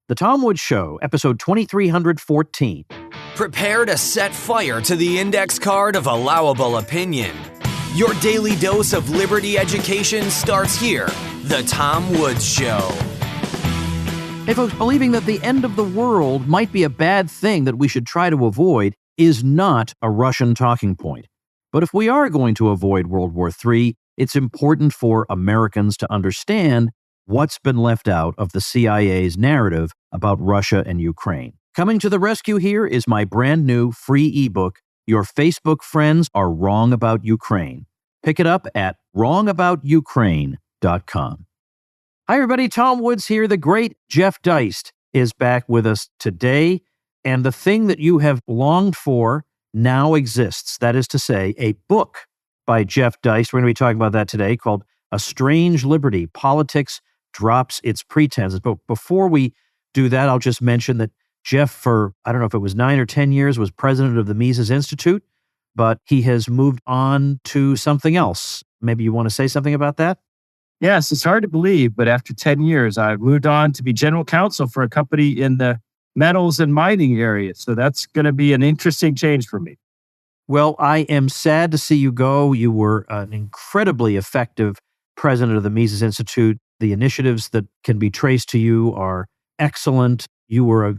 The Tom Woods Show, episode 2314. Prepare to set fire to the index card of allowable opinion. Your daily dose of liberty education starts here. The Tom Woods Show. Hey folks, believing that the end of the world might be a bad thing that we should try to avoid is not a Russian talking point. But if we are going to avoid World War III, it's important for Americans to understand what's been left out of the CIA's narrative about Russia and Ukraine. Coming to the rescue here is my brand new free ebook, Your Facebook Friends Are Wrong About Ukraine. Pick it up at wrongaboutukraine.com. Hi everybody, Tom Woods here. The great Jeff Deist is back with us today, and the thing that you have longed for now exists. That is to say, a book by Jeff Deist. We're going to be talking about that today, called A Strange Liberty, Politics Drops Its Pretenses. But before we do that, I'll just mention that Jeff, for, I don't know if it was 9 or 10 years, was president of the Mises Institute, but he has moved on to something else. Maybe you want to say something about that? Yes, it's hard to believe, but after 10 years, I've moved on to be general counsel for a company in the metals and mining area. So that's going to be an interesting change for me. Well, I am sad to see you go. You were an incredibly effective president of the Mises Institute. The initiatives that can be traced to you are excellent. You were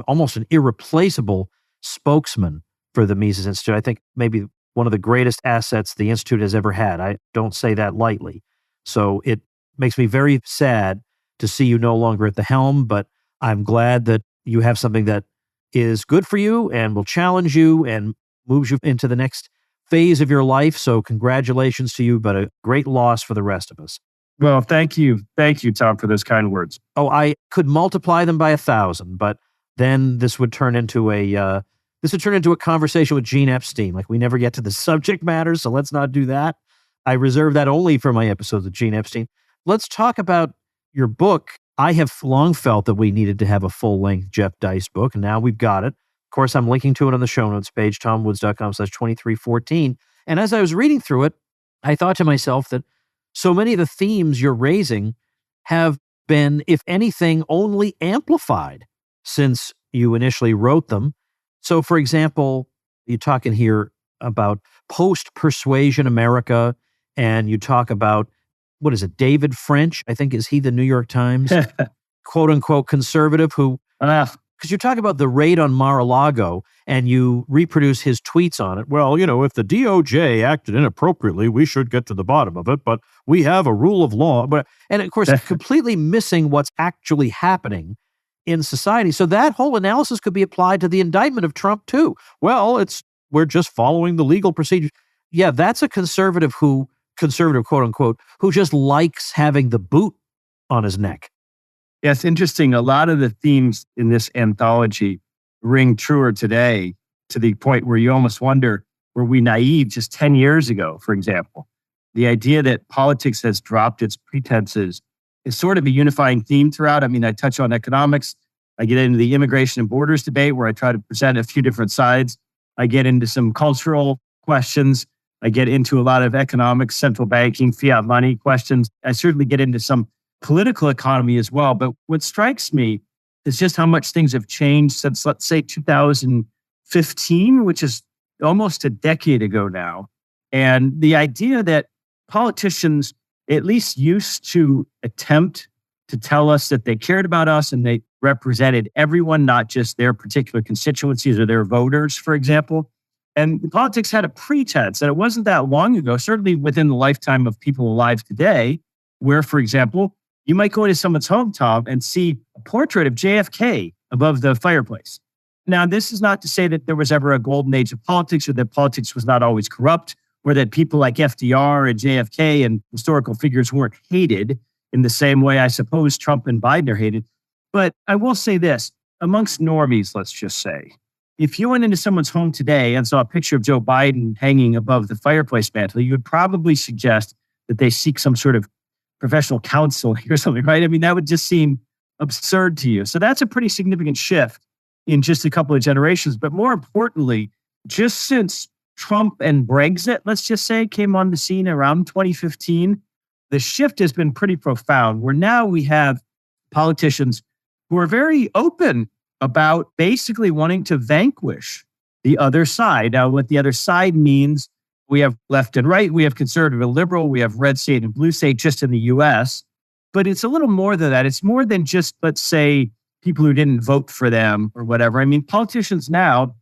almost an irreplaceable spokesman for the Mises Institute. I think maybe one of the greatest assets the Institute has ever had. I don't say that lightly. So it makes me very sad to see you no longer at the helm, but I'm glad that you have something that is good for you and will challenge you and moves you into the next phase of your life. So congratulations to you, but a great loss for the rest of us. Well, thank you. Thank you, Tom, for those kind words. Oh, I could multiply them by 1,000, but then this would turn into a conversation with Gene Epstein. Like, we never get to the subject matter, so let's not do that. I reserve that only for my episodes with Gene Epstein. Let's talk about your book. I have long felt that we needed to have a full-length Jeff Deist book, and now we've got it. Of course, I'm linking to it on the show notes page, tomwoods.com/2314. And as I was reading through it, I thought to myself that so many of the themes you're raising have been, if anything, only amplified since you initially wrote them. So, for example, you talk in here about post-persuasion America, and you talk about, what is it, David French, I think, is he the New York Times, quote-unquote conservative who... Because you talk about the raid on Mar-a-Lago and you reproduce his tweets on it. Well, if the DOJ acted inappropriately, we should get to the bottom of it, but we have a rule of law. And of course, completely missing what's actually happening in society. So that whole analysis could be applied to the indictment of Trump too. Well, we're just following the legal procedures. Yeah, that's a conservative, quote unquote, who just likes having the boot on his neck. Yeah, it's interesting. A lot of the themes in this anthology ring truer today, to the point where you almost wonder, were we naive just 10 years ago, for example? The idea that politics has dropped its pretenses is sort of a unifying theme throughout. I mean, I touch on economics. I get into the immigration and borders debate, where I try to present a few different sides. I get into some cultural questions. I get into a lot of economics, central banking, fiat money questions. I certainly get into some political economy as well. But what strikes me is just how much things have changed since, let's say, 2015, which is almost a decade ago now. And the idea that politicians at least used to attempt to tell us that they cared about us and they represented everyone, not just their particular constituencies or their voters, for example. And politics had a pretense, and it wasn't that long ago, certainly within the lifetime of people alive today, where, for example, you might go into someone's home, Tom, and see a portrait of JFK above the fireplace. Now, this is not to say that there was ever a golden age of politics, or that politics was not always corrupt, or that people like FDR and JFK and historical figures weren't hated in the same way I suppose Trump and Biden are hated. But I will say this, amongst normies, let's just say, if you went into someone's home today and saw a picture of Joe Biden hanging above the fireplace mantle, you would probably suggest that they seek some sort of professional counseling or something, right? I mean, that would just seem absurd to you. So that's a pretty significant shift in just a couple of generations. But more importantly, just since Trump and Brexit, let's just say, came on the scene around 2015, the shift has been pretty profound, where now we have politicians who are very open about basically wanting to vanquish the other side. Now, what the other side means, we have left and right, we have conservative and liberal, we have red state and blue state just in the US. But it's a little more than that. It's more than just, let's say, people who didn't vote for them or whatever. I mean, politicians now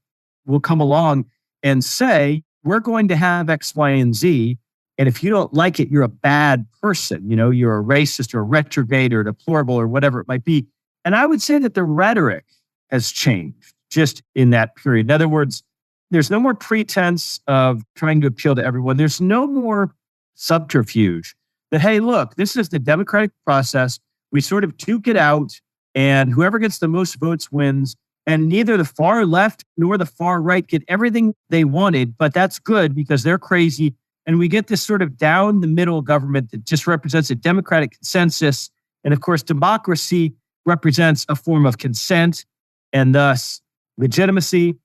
will come along and say, we're going to have X, Y, and Z. And if you don't like it, you're a bad person. You're a racist or a retrograde or deplorable or whatever it might be. And I would say that the rhetoric has changed just in that period. In other words, there's no more pretense of trying to appeal to everyone. There's no more subterfuge that, hey, look, this is the democratic process. We sort of duke it out, and whoever gets the most votes wins. And neither the far left nor the far right get everything they wanted, but that's good because they're crazy. And we get this sort of down the middle government that just represents a democratic consensus. And of course, democracy represents a form of consent and thus legitimacy.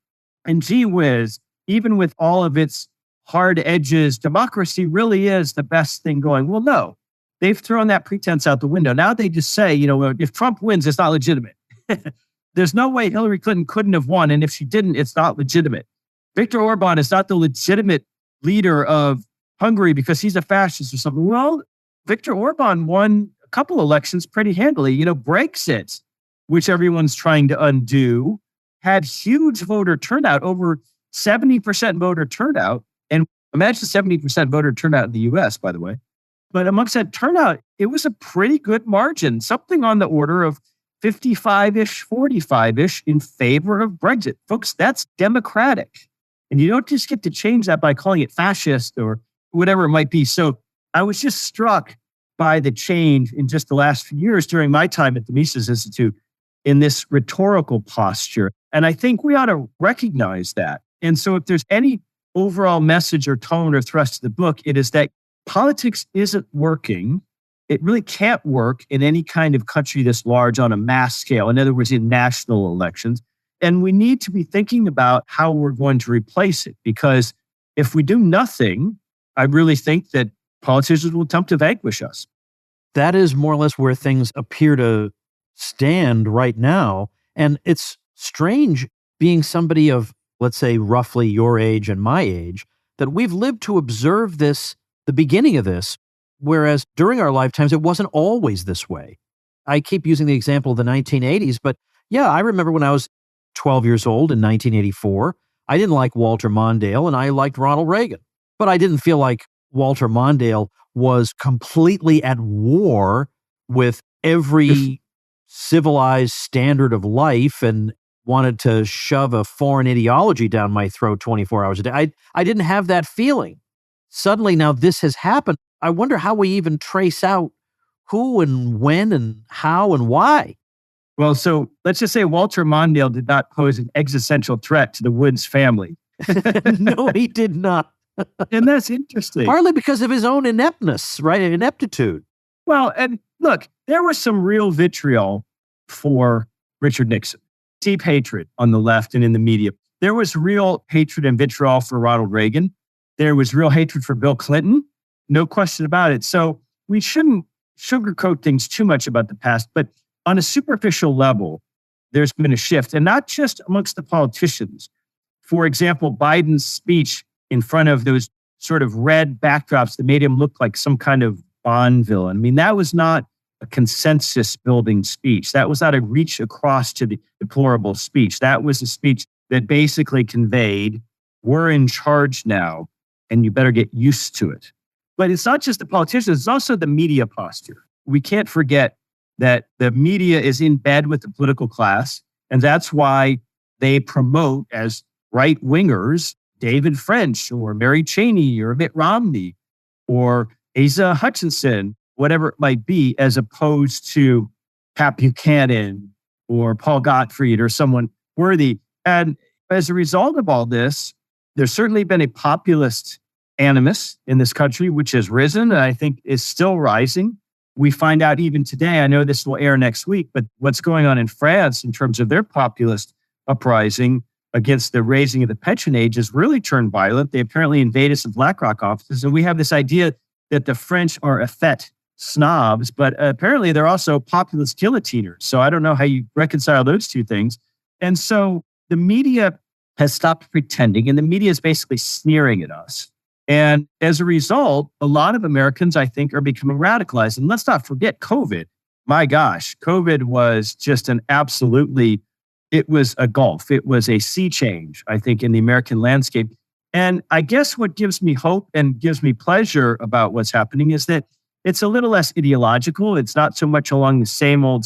And gee whiz, even with all of its hard edges, democracy really is the best thing going. Well, no, they've thrown that pretense out the window. Now they just say, if Trump wins, it's not legitimate. There's no way Hillary Clinton couldn't have won. And if she didn't, it's not legitimate. Viktor Orban is not the legitimate leader of Hungary because he's a fascist or something. Well, Viktor Orban won a couple elections pretty handily. Brexit, which everyone's trying to undo, had huge voter turnout, over 70% voter turnout. And imagine 70% voter turnout in the US, by the way. But amongst that turnout, it was a pretty good margin, something on the order of 55-ish, 45-ish in favor of Brexit. Folks, that's democratic. And you don't just get to change that by calling it fascist or whatever it might be. So I was just struck by the change in just the last few years during my time at the Mises Institute in this rhetorical posture. And I think we ought to recognize that. And so if there's any overall message or tone or thrust to the book, it is that politics isn't working. It really can't work in any kind of country this large on a mass scale. In other words, in national elections. And we need to be thinking about how we're going to replace it. Because if we do nothing, I really think that politicians will attempt to vanquish us. That is more or less where things appear to stand right now. And it's strange being somebody of, let's say, roughly your age and my age, that we've lived to observe this, the beginning of this, whereas during our lifetimes, it wasn't always this way. I keep using the example of the 1980s, but yeah, I remember when I was 12 years old in 1984, I didn't like Walter Mondale and I liked Ronald Reagan, but I didn't feel like Walter Mondale was completely at war with every civilized standard of life and wanted to shove a foreign ideology down my throat 24 hours a day. I didn't have that feeling. Suddenly now this has happened. I wonder how we even trace out who and when and how and why. Well, so let's just say Walter Mondale did not pose an existential threat to the Woods family. No, he did not. And that's interesting. Partly because of his own ineptness, right? Ineptitude. Well, and look, there was some real vitriol for Richard Nixon. Deep hatred on the left and in the media. There was real hatred and vitriol for Ronald Reagan. There was real hatred for Bill Clinton. No question about it. So we shouldn't sugarcoat things too much about the past, but on a superficial level, there's been a shift, and not just amongst the politicians. For example, Biden's speech in front of those sort of red backdrops that made him look like some kind of Bond villain. I mean, that was not a consensus building speech. That was not a reach across to the deplorable speech. That was a speech that basically conveyed, we're in charge now, and you better get used to it. But it's not just the politicians, it's also the media posture. We can't forget that the media is in bed with the political class, and that's why they promote as right-wingers David French or Mary Cheney or Mitt Romney or Asa Hutchinson, whatever it might be, as opposed to Pat Buchanan or Paul Gottfried or someone worthy. And as a result of all this, there's certainly been a populist animus in this country, which has risen and I think is still rising. We find out even today, I know this will air next week, but what's going on in France in terms of their populist uprising against the raising of the pension age has really turned violent. They apparently invaded some BlackRock offices. And we have this idea that the French are effete snobs, but apparently they're also populist guillotiners. So I don't know how you reconcile those two things. And so the media has stopped pretending, and the media is basically sneering at us. And as a result, a lot of Americans, I think, are becoming radicalized. And let's not forget COVID. My gosh, COVID was just it was a gulf. It was a sea change, I think, in the American landscape. And I guess what gives me hope and gives me pleasure about what's happening is that it's a little less ideological. It's not so much along the same old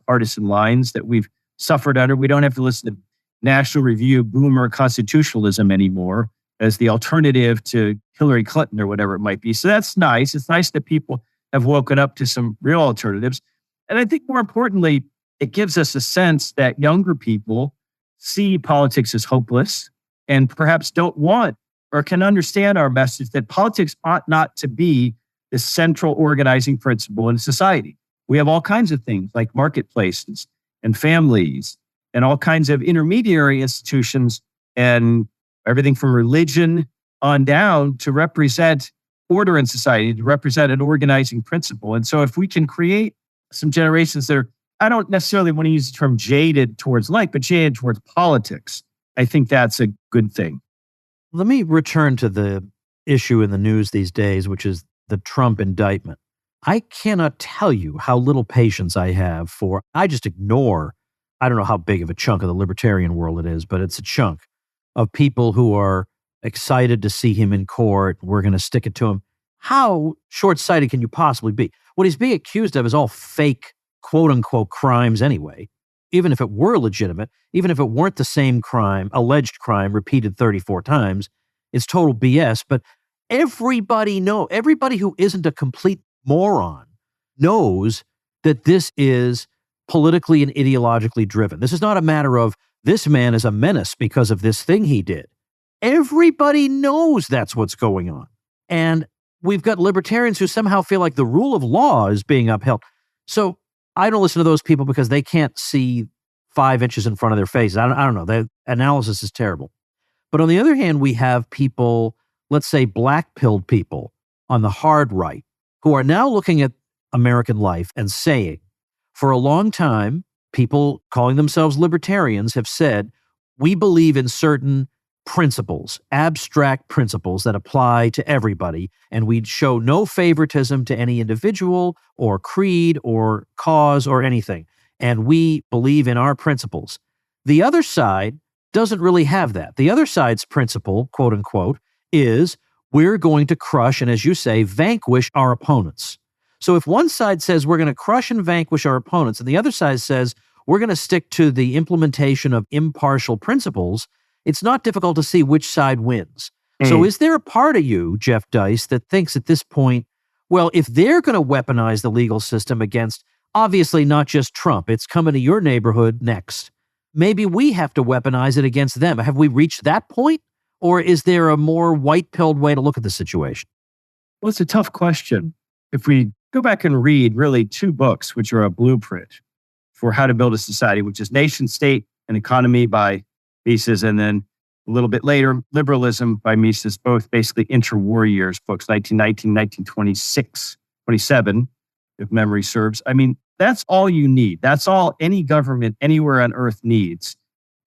partisan lines that we've suffered under. We don't have to listen to National Review boomer constitutionalism anymore as the alternative to Hillary Clinton or whatever it might be. So that's nice. It's nice that people have woken up to some real alternatives. And I think more importantly, it gives us a sense that younger people see politics as hopeless and perhaps don't want or can understand our message that politics ought not to be the central organizing principle in society. We have all kinds of things like marketplaces and families and all kinds of intermediary institutions and everything from religion on down to represent order in society, to represent an organizing principle. And so if we can create some generations that are, I don't necessarily want to use the term jaded towards life, but jaded towards politics, I think that's a good thing. Let me return to the issue in the news these days, which is the Trump indictment. I cannot tell you how little patience I have I just ignore, I don't know how big of a chunk of the libertarian world it is, but it's a chunk of people who are excited to see him in court. We're going to stick it to him. How short-sighted can you possibly be? What he's being accused of is all fake, quote-unquote, crimes anyway. Even if it were legitimate, even if it weren't the same crime, alleged crime, repeated 34 times, it's total BS. But everybody who isn't a complete moron knows that this is politically and ideologically driven. This is not a matter of this man is a menace because of this thing he did. Everybody knows that's what's going on. And we've got libertarians who somehow feel like the rule of law is being upheld. So I don't listen to those people because they can't see 5 inches in front of their faces. I don't know. Their analysis is terrible. But on the other hand, we have people, let's say black-pilled people on the hard right, who are now looking at American life and saying, for a long time, people calling themselves libertarians have said, we believe in certain principles, abstract principles that apply to everybody, and we'd show no favoritism to any individual or creed or cause or anything. And we believe in our principles. The other side doesn't really have that. The other side's principle, quote unquote, is we're going to crush and, as you say, vanquish our opponents. So if one side says we're going to crush and vanquish our opponents, and the other side says we're going to stick to the implementation of impartial principles, it's not difficult to see which side wins. So is there a part of you, Jeff Deist, that thinks at this point, well, if they're going to weaponize the legal system against, obviously not just Trump, it's coming to your neighborhood next, maybe we have to weaponize it against them? Have we reached that point? Or is there a more white-pilled way to look at the situation? Well, it's a tough question. If we go back and read really 2 books, which are a blueprint for how to build a society, which is Nation, State, and Economy by Mises, and then a little bit later, Liberalism by Mises, both basically interwar years books, 1919, 1926, 27, if memory serves. I mean, that's all you need. That's all any government anywhere on earth needs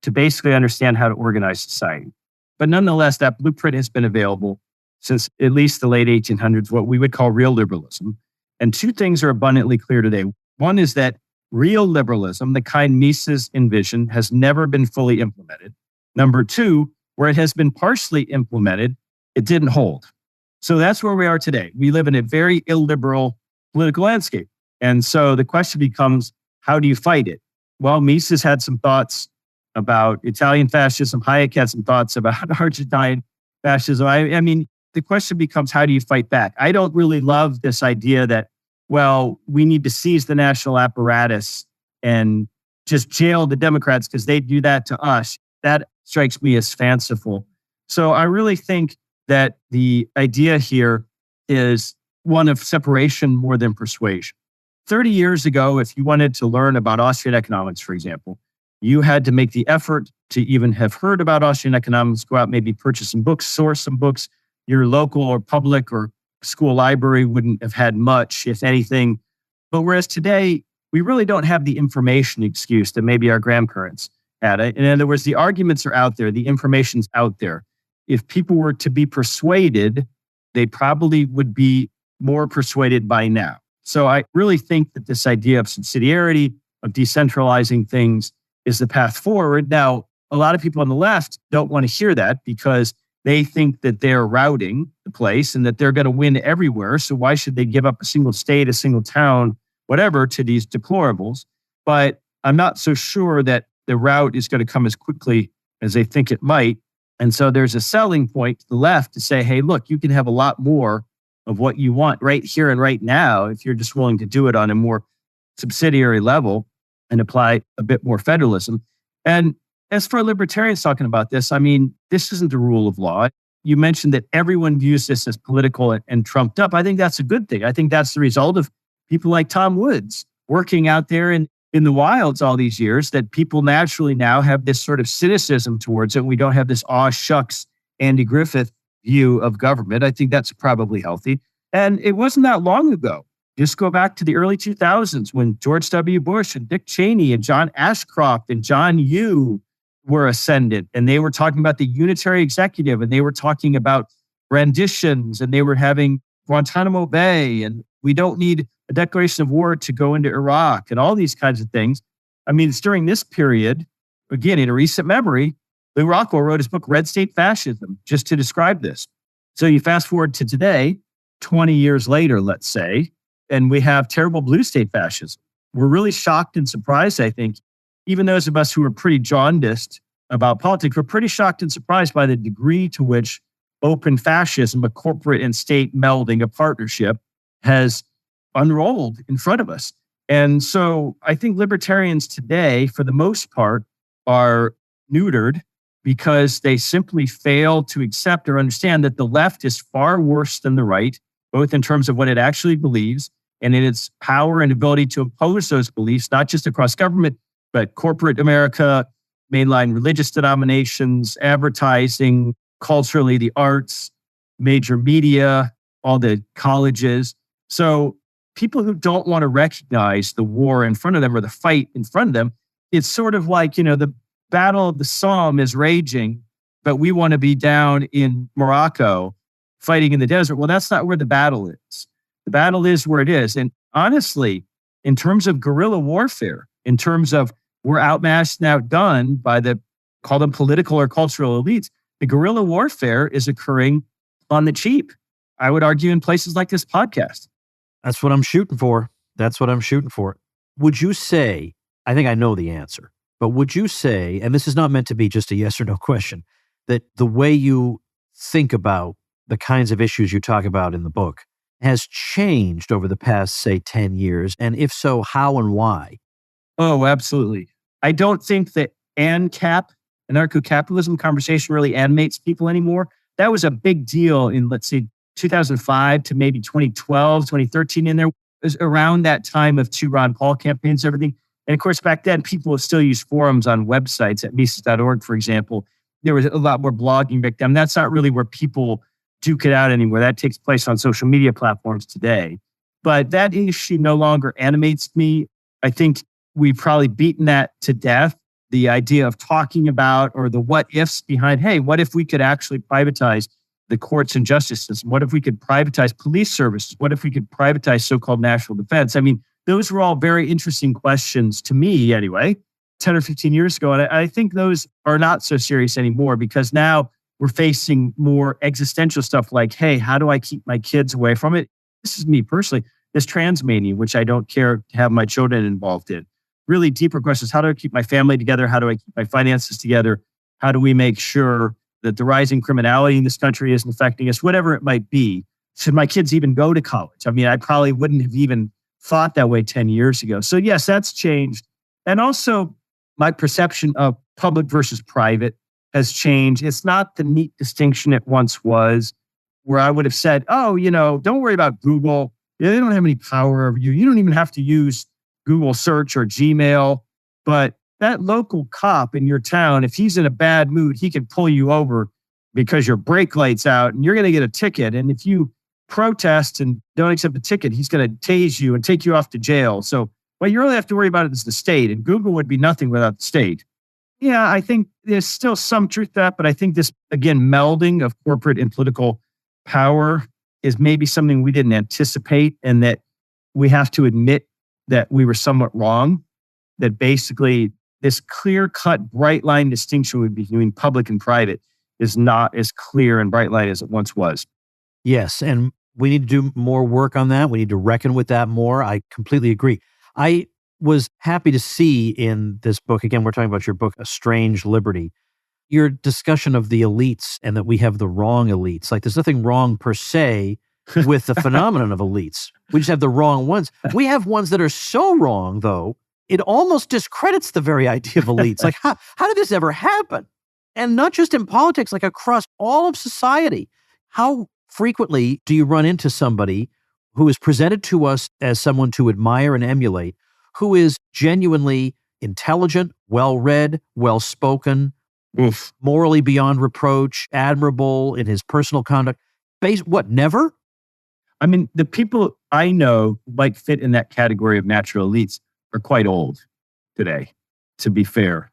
to basically understand how to organize society. But nonetheless, that blueprint has been available since at least the late 1800s, what we would call real liberalism. And 2 things are abundantly clear today. One is that real liberalism, the kind Mises envisioned, has never been fully implemented. Number 2, where it has been partially implemented, it didn't hold. So that's where we are today. We live in a very illiberal political landscape. And so the question becomes, how do you fight it? Well, Mises had some thoughts about Italian fascism. Hayek had some thoughts about Argentine fascism. I mean, the question becomes, how do you fight back? I don't really love this idea that, well, we need to seize the national apparatus and just jail the Democrats because they do that to us. That strikes me as fanciful. So I really think that the idea here is one of separation more than persuasion. 30 years ago, if you wanted to learn about Austrian economics, for example, you had to make the effort to even have heard about Austrian economics, go out, maybe purchase some books, source some books, your local or public or school library wouldn't have had much, if anything. But whereas today, we really don't have the information excuse that maybe our grandparents had. In other words, the arguments are out there, the information's out there. If people were to be persuaded, they probably would be more persuaded by now. So I really think that this idea of subsidiarity, of decentralizing things, is the path forward. Now, a lot of people on the left don't want to hear that because they think that they're routing the place and that they're going to win everywhere. So why should they give up a single state, a single town, whatever, to these deplorables? But I'm not so sure that the rout is going to come as quickly as they think it might. And so there's a selling point to the left to say, hey, look, you can have a lot more of what you want right here and right now if you're just willing to do it on a more subsidiary level and apply a bit more federalism. And as for libertarians talking about this, I mean, this isn't the rule of law. You mentioned that everyone views this as political and trumped up. I think that's a good thing. I think that's the result of people like Tom Woods working out there in the wilds all these years, that people naturally now have this sort of cynicism towards it. We don't have this aw shucks Andy Griffith view of government. I think that's probably healthy. And it wasn't that long ago. Just go back to the early 2000s when George W. Bush and Dick Cheney and John Ashcroft and John Yoo were ascendant, and they were talking about the unitary executive, and they were talking about renditions, and they were having Guantanamo Bay, and we don't need a declaration of war to go into Iraq, and all these kinds of things. I mean, it's during this period, again, in a recent memory, Lou Rockwell wrote his book, Red State Fascism, just to describe this. So you fast forward to today, 20 years later, let's say, and we have terrible blue state fascism. We're really shocked and surprised, I think. Even those of us who are pretty jaundiced about politics, we're pretty shocked and surprised by the degree to which open fascism, a corporate and state melding, a partnership, has unrolled in front of us. And so I think libertarians today, for the most part, are neutered because they simply fail to accept or understand that the left is far worse than the right, both in terms of what it actually believes and in its power and ability to impose those beliefs, not just across government, but corporate America, mainline religious denominations, advertising, culturally, the arts, major media, all the colleges. So people who don't want to recognize the war in front of them or the fight in front of them, it's sort of like, the Battle of the Somme is raging, but we want to be down in Morocco fighting in the desert. Well, that's not where the battle is. The battle is where it is. And honestly, in terms of guerrilla warfare, in terms of we're outmatched and outdone by call them political or cultural elites, the guerrilla warfare is occurring on the cheap. I would argue in places like this podcast. That's what I'm shooting for. Would you say, I think I know the answer, but would you say, and this is not meant to be just a yes or no question, that the way you think about the kinds of issues you talk about in the book has changed over the past, say, 10 years? And if so, how and why? Oh, absolutely. I don't think that ANCAP, anarcho-capitalism conversation really animates people anymore. That was a big deal in, let's say, 2005 to maybe 2012, 2013 in there. It was around that time of two Ron Paul campaigns and everything. And of course, back then, people still use forums on websites at Mises.org, for example. There was a lot more blogging back then. That's not really where people duke it out anymore. That takes place on social media platforms today. But that issue no longer animates me. I think we've probably beaten that to death. The idea of talking about or the what ifs behind, hey, what if we could actually privatize the courts and justice system? What if we could privatize police services? What if we could privatize so-called national defense? I mean, those were all very interesting questions to me anyway, 10 or 15 years ago. And I think those are not so serious anymore because now we're facing more existential stuff like, hey, how do I keep my kids away from it? This is me personally, this trans mania, which I don't care to have my children involved in. Really deeper questions. How do I keep my family together? How do I keep my finances together? How do we make sure that the rising criminality in this country isn't affecting us? Whatever it might be. Should my kids even go to college? I mean, I probably wouldn't have even thought that way 10 years ago. So yes, that's changed. And also my perception of public versus private has changed. It's not the neat distinction it once was, where I would have said, oh, don't worry about Google. They don't have any power over you. You don't even have to use Google search or Gmail. But that local cop in your town, if he's in a bad mood, he can pull you over because your brake light's out and you're going to get a ticket. And if you protest and don't accept the ticket, he's going to tase you and take you off to jail. So what you really have to worry about is the state, and Google would be nothing without the state. Yeah, I think there's still some truth to that, but I think this, again, melding of corporate and political power is maybe something we didn't anticipate, and that we have to admit that we were somewhat wrong, that basically this clear-cut, bright-line distinction between public and private is not as clear and bright-line as it once was. Yes, and we need to do more work on that. We need to reckon with that more. I completely agree. I was happy to see in this book, again, we're talking about your book, A Strange Liberty, your discussion of the elites and that we have the wrong elites. Like there's nothing wrong per se with the phenomenon of elites. We just have the wrong ones. We have ones that are so wrong, though, it almost discredits the very idea of elites. Like, how did this ever happen? And not just in politics, like across all of society. How frequently do you run into somebody who is presented to us as someone to admire and emulate, who is genuinely intelligent, well-read, well-spoken, morally beyond reproach, admirable in his personal conduct? Never? I mean, the people I know who might fit in that category of natural elites are quite old today, to be fair.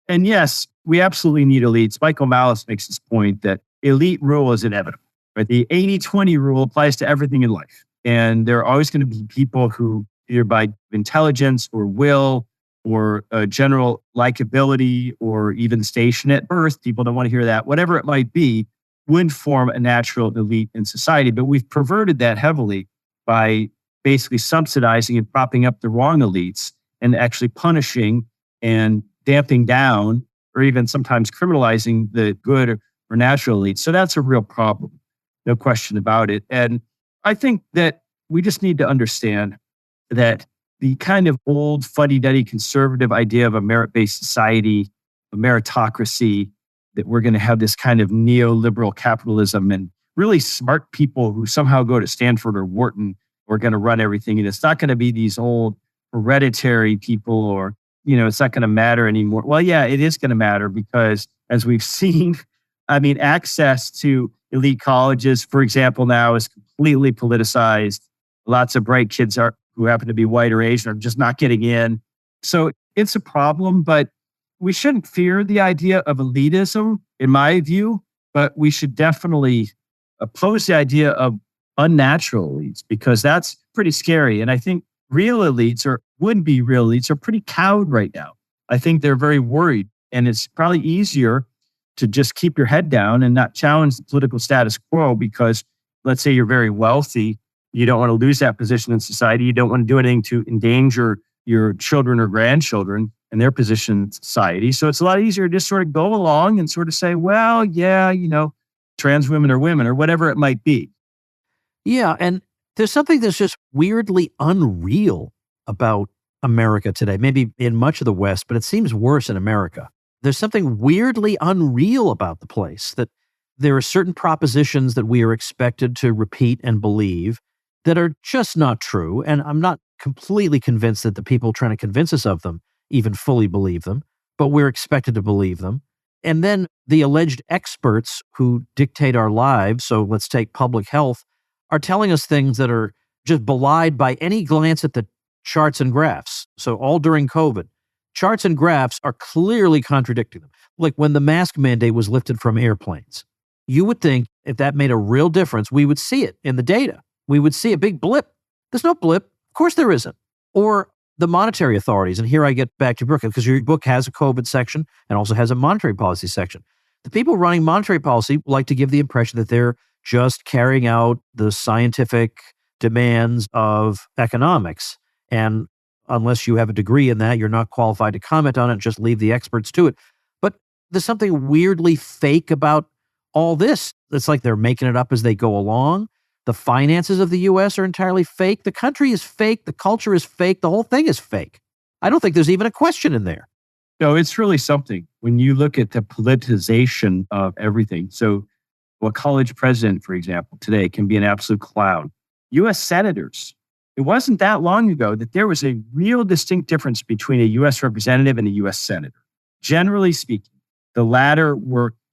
And yes, we absolutely need elites. Michael Malice makes this point that elite rule is inevitable. Right? The 80-20 rule applies to everything in life. And there are always going to be people who, either by intelligence or will or general likability or even station at birth, people don't want to hear that, whatever it might be, would form a natural elite in society. But we've perverted that heavily by basically subsidizing and propping up the wrong elites and actually punishing and damping down or even sometimes criminalizing the good or natural elites. So that's a real problem, no question about it. And I think that we just need to understand that the kind of old fuddy-duddy conservative idea of a merit-based society, a meritocracy, that we're going to have this kind of neoliberal capitalism and really smart people who somehow go to Stanford or Wharton are going to run everything. And it's not going to be these old hereditary people or, it's not going to matter anymore. Well, yeah, it is going to matter because as we've seen, access to elite colleges, for example, now is completely politicized. Lots of bright kids who happen to be white or Asian are just not getting in. So it's a problem, but we shouldn't fear the idea of elitism, in my view, but we should definitely oppose the idea of unnatural elites because that's pretty scary. And I think real elites or would-be real elites are pretty cowed right now. I think they're very worried, and it's probably easier to just keep your head down and not challenge the political status quo because let's say you're very wealthy. You don't want to lose that position in society. You don't want to do anything to endanger your children or grandchildren and their position in society. So it's a lot easier to just sort of go along and sort of say, well, yeah, trans women or whatever it might be. Yeah. And there's something that's just weirdly unreal about America today, maybe in much of the West, but it seems worse in America. There's something weirdly unreal about the place, that there are certain propositions that we are expected to repeat and believe that are just not true. And I'm not completely convinced that the people trying to convince us of them even fully believe them, but we're expected to believe them. And then the alleged experts who dictate our lives, so let's take public health, are telling us things that are just belied by any glance at the charts and graphs. So all during COVID, charts and graphs are clearly contradicting them. Like when the mask mandate was lifted from airplanes, you would think if that made a real difference, we would see it in the data. We would see a big blip. There's no blip. Of course there isn't. Or the monetary authorities, and here I get back to Brooke, because your book has a COVID section and also has a monetary policy section. The people running monetary policy like to give the impression that they're just carrying out the scientific demands of economics. And unless you have a degree in that, you're not qualified to comment on it, just leave the experts to it. But there's something weirdly fake about all this. It's like they're making it up as they go along. The finances of the U.S. are entirely fake. The country is fake. The culture is fake. The whole thing is fake. I don't think there's even a question in there. No, it's really something when you look at the politicization of everything. So a college president, for example, today can be an absolute clown. U.S. senators, it wasn't that long ago that there was a real distinct difference between a U.S. representative and a U.S. senator. Generally speaking, the latter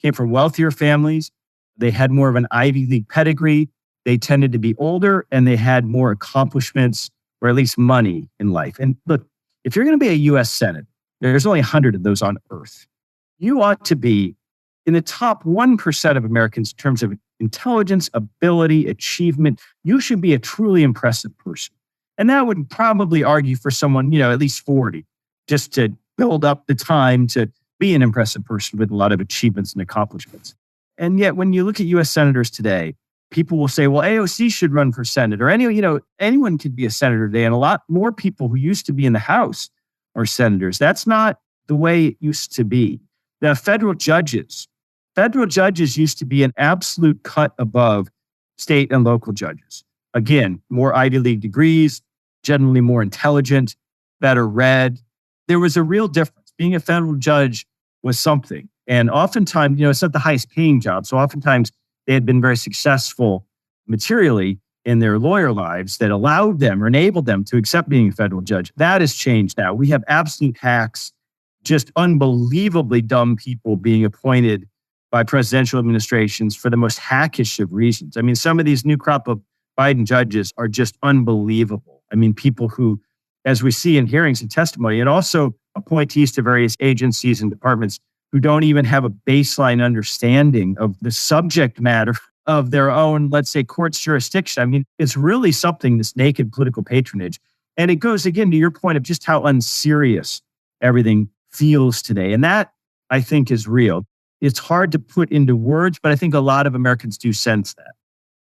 came from wealthier families. They had more of an Ivy League pedigree. they tended to be older and they had more accomplishments or at least money in life. And look, if you're going to be a U.S. Senate, there's only 100 of those on earth. You ought to be in the top 1% of Americans in terms of intelligence, ability, achievement. You should be a truly impressive person. And that would probably argue for someone, at least 40, just to build up the time to be an impressive person with a lot of achievements and accomplishments. And yet, when you look at U.S. senators today, people will say, well, AOC should run for Senate, or anyone could be a senator today. And a lot more people who used to be in the House are senators. That's not the way it used to be. Now, federal judges used to be an absolute cut above state and local judges. Again, more Ivy League degrees, generally more intelligent, better read. There was a real difference. Being a federal judge was something. And oftentimes, it's not the highest paying job. So oftentimes they had been very successful materially in their lawyer lives that allowed them or enabled them to accept being a federal judge. That has changed now. We have absolute hacks, just unbelievably dumb people being appointed by presidential administrations for the most hackish of reasons. I mean, some of these new crop of Biden judges are just unbelievable. I mean, people who, as we see in hearings and testimony, and also appointees to various agencies and departments who don't even have a baseline understanding of the subject matter of their own, let's say, court's jurisdiction. I mean, it's really something, this naked political patronage. And it goes, again, to your point of just how unserious everything feels today. And that, I think, is real. It's hard to put into words, but I think a lot of Americans do sense that.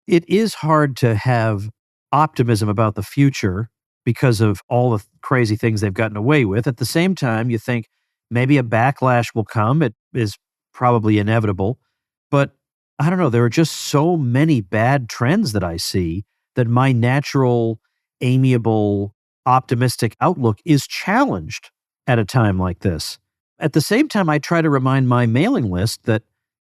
It is hard to have optimism about the future because of all the crazy things they've gotten away with. At the same time, you think maybe a backlash will come. It is probably inevitable. But I don't know, there are just so many bad trends that I see that my natural, amiable, optimistic outlook is challenged at a time like this. At the same time, I try to remind my mailing list that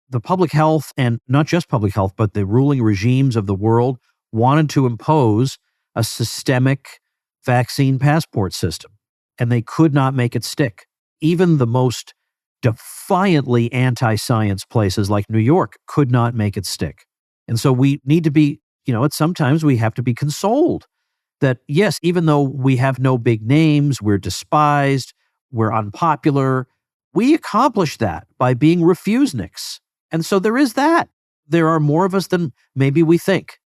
the public health, and not just public health, but the ruling regimes of the world wanted to impose a systemic vaccine passport system, and they could not make it stick. Even the most defiantly anti-science places like New York could not make it stick. And so we need to be, sometimes we have to be consoled that, yes, even though we have no big names, we're despised, we're unpopular, we accomplish that by being refuseniks. And so there is that. There are more of us than maybe we think.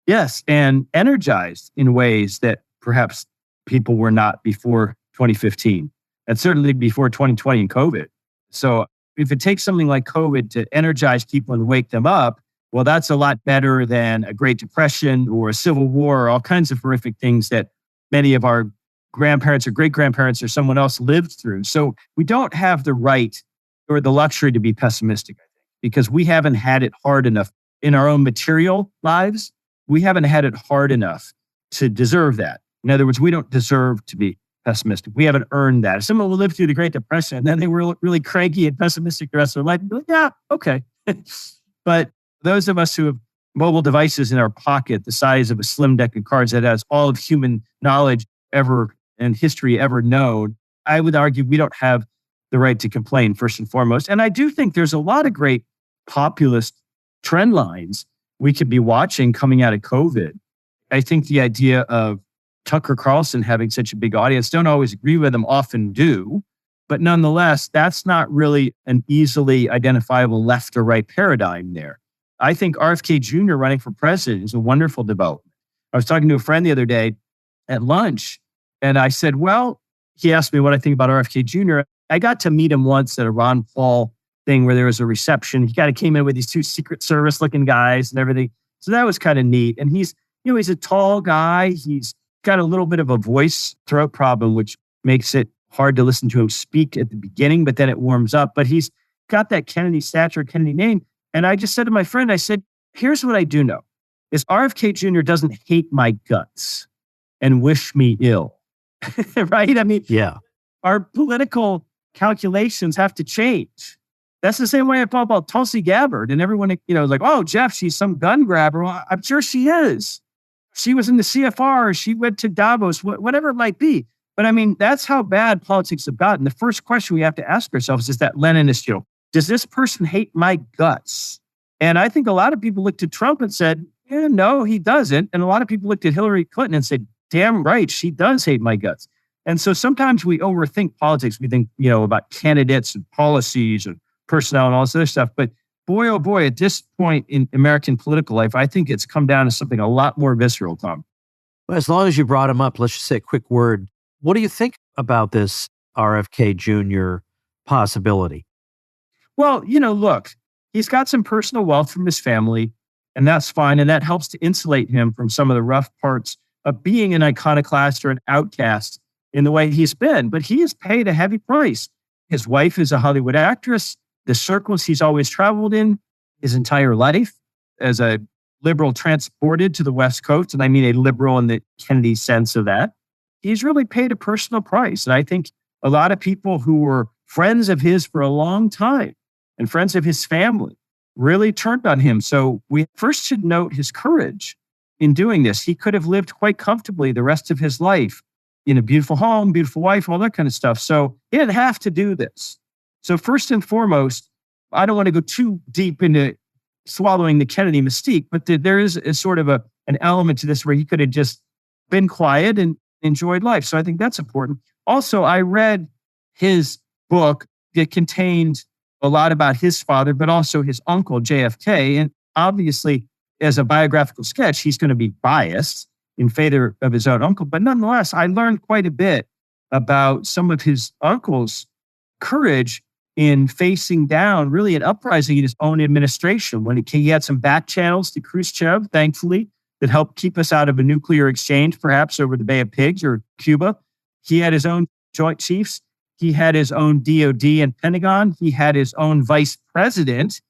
Yes, and energized in ways that perhaps people were not before 2015, and certainly before 2020 and COVID. So if it takes something like COVID to energize people and wake them up, well, that's a lot better than a Great Depression or a Civil War or all kinds of horrific things that many of our grandparents or great-grandparents or someone else lived through. So we don't have the right or the luxury to be pessimistic, I think, because we haven't had it hard enough in our own material lives. We haven't had it hard enough to deserve that. In other words, we don't deserve to be pessimistic. We haven't earned that. If someone will live through the Great Depression and then they were really cranky and pessimistic the rest of their life, be like, yeah, okay. But those of us who have mobile devices in our pocket the size of a slim deck of cards that has all of human knowledge ever and history ever known, I would argue we don't have the right to complain, first and foremost. And I do think there's a lot of great populist trend lines we could be watching coming out of COVID. I think the idea of Tucker Carlson having such a big audience, don't always agree with him, often do. But nonetheless, that's not really an easily identifiable left or right paradigm there. I think RFK Jr. running for president is a wonderful development. I was talking to a friend the other day at lunch, and I said, well, he asked me what I think about RFK Jr. I got to meet him once at a Ron Paul thing where there was a reception. He kind of came in with these two Secret Service looking guys and everything. So that was kind of neat. And he's a tall guy. He's got a little bit of a voice throat problem, which makes it hard to listen to him speak at the beginning, but then it warms up. But he's got that Kennedy stature, Kennedy name. And I just said to my friend, I said, here's what I do know, is RFK Jr. doesn't hate my guts and wish me ill, right? I mean, yeah, our political calculations have to change. That's the same way I felt about Tulsi Gabbard, and everyone, was like, oh, Jeff, she's some gun grabber. Well, I'm sure she is. She was in the CFR, she went to Davos, whatever it might be. But I mean, that's how bad politics have gotten. The first question we have to ask ourselves is that Leninist, does this person hate my guts? And I think a lot of people looked to Trump and said, Yeah, no, he doesn't. And a lot of people looked at Hillary Clinton and said, damn right, she does hate my guts. And so sometimes we overthink politics. We think, about candidates and policies and personnel and all this other stuff. But boy, oh boy, at this point in American political life, I think it's come down to something a lot more visceral, Tom. Well, as long as you brought him up, let's just say a quick word. What do you think about this RFK Jr. possibility? Well, look, he's got some personal wealth from his family, and that's fine. And that helps to insulate him from some of the rough parts of being an iconoclast or an outcast in the way he's been. But he has paid a heavy price. His wife is a Hollywood actress. The circles he's always traveled in his entire life as a liberal transported to the West Coast, and I mean a liberal in the Kennedy sense of that, he's really paid a personal price. And I think a lot of people who were friends of his for a long time and friends of his family really turned on him. So we first should note his courage in doing this. He could have lived quite comfortably the rest of his life in a beautiful home, beautiful wife, all that kind of stuff. So he didn't have to do this. So first and foremost, I don't want to go too deep into swallowing the Kennedy mystique, but there is a sort of an element to this where he could have just been quiet and enjoyed life. So I think that's important. Also, I read his book that contained a lot about his father, but also his uncle, JFK. And obviously, as a biographical sketch, he's going to be biased in favor of his own uncle. But nonetheless, I learned quite a bit about some of his uncle's courage in facing down really an uprising in his own administration. When he had some back channels to Khrushchev, thankfully, that helped keep us out of a nuclear exchange, perhaps over the Bay of Pigs or Cuba. He had his own joint chiefs. He had his own DOD and Pentagon. He had his own vice president.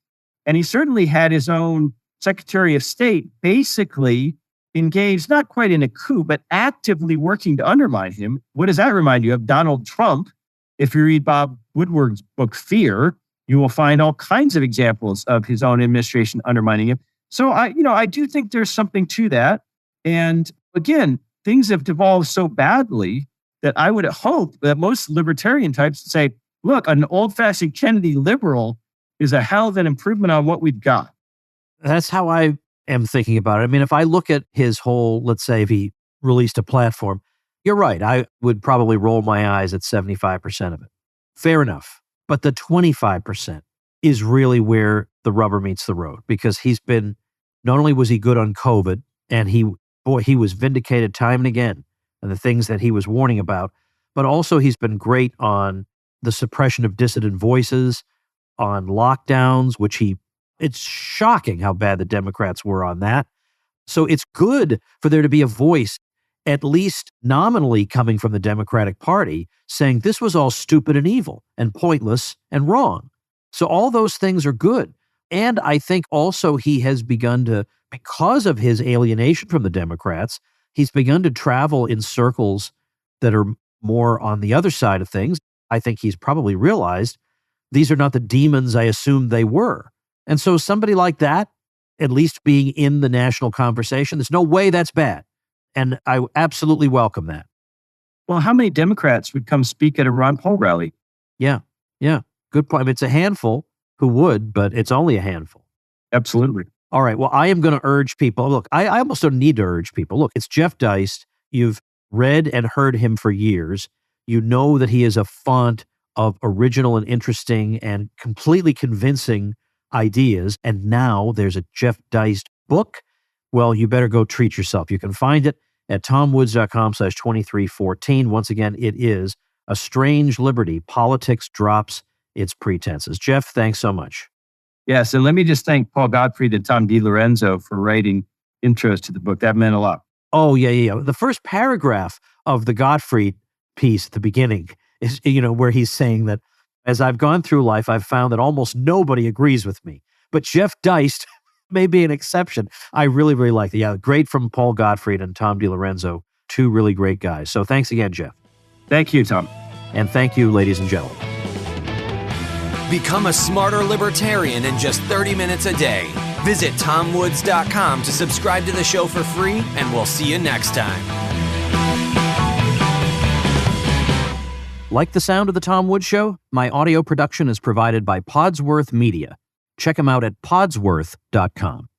And he certainly had his own Secretary of State, basically engaged, not quite in a coup, but actively working to undermine him. What does that remind you of? Donald Trump. If you read Bob Woodward's book, Fear, you will find all kinds of examples of his own administration undermining him. So I do think there's something to that. And again, things have devolved so badly that I would hope that most libertarian types would say, look, an old-fashioned Kennedy liberal is a hell of an improvement on what we've got. That's how I am thinking about it. I mean, if I look at his whole, let's say if he released a platform, you're right. I would probably roll my eyes at 75% of it. Fair enough. But the 25% is really where the rubber meets the road, because not only was he good on COVID, and he was vindicated time and again and the things that he was warning about, but also he's been great on the suppression of dissident voices, on lockdowns, it's shocking how bad the Democrats were on that. So it's good for there to be a voice, at least nominally coming from the Democratic Party, saying this was all stupid and evil and pointless and wrong. So all those things are good. And I think also he has begun to, because of his alienation from the Democrats, he's begun to travel in circles that are more on the other side of things. I think he's probably realized these are not the demons I assumed they were. And so somebody like that, at least being in the national conversation, there's no way that's bad. And I absolutely welcome that. Well, how many Democrats would come speak at a Ron Paul rally? Yeah. Good point. I mean, it's a handful who would, but it's only a handful. Absolutely. All right. Well, I am going to urge people. Look, I almost don't need to urge people. Look, it's Jeff Deist. You've read and heard him for years. You know that he is a font of original and interesting and completely convincing ideas. And now there's a Jeff Deist book. Well, you better go treat yourself. You can find it at tomwoods.com/2314. Once again, it is A Strange Liberty. Politics Drops Its Pretenses. Jeff, thanks so much. Yes, and let me just thank Paul Gottfried and Tom DiLorenzo for writing intros to the book. That meant a lot. Oh, yeah. The first paragraph of the Gottfried piece at the beginning is, where he's saying that as I've gone through life, I've found that almost nobody agrees with me. But Jeff Deist may be an exception. I really, really like it. Yeah, great from Paul Gottfried and Tom DiLorenzo. Two really great guys. So thanks again, Jeff. Thank you, Tom. And thank you, ladies and gentlemen. Become a smarter libertarian in just 30 minutes a day. Visit tomwoods.com to subscribe to the show for free, and we'll see you next time. Like the sound of The Tom Woods Show? My audio production is provided by Podsworth Media. Check them out at podsworth.com.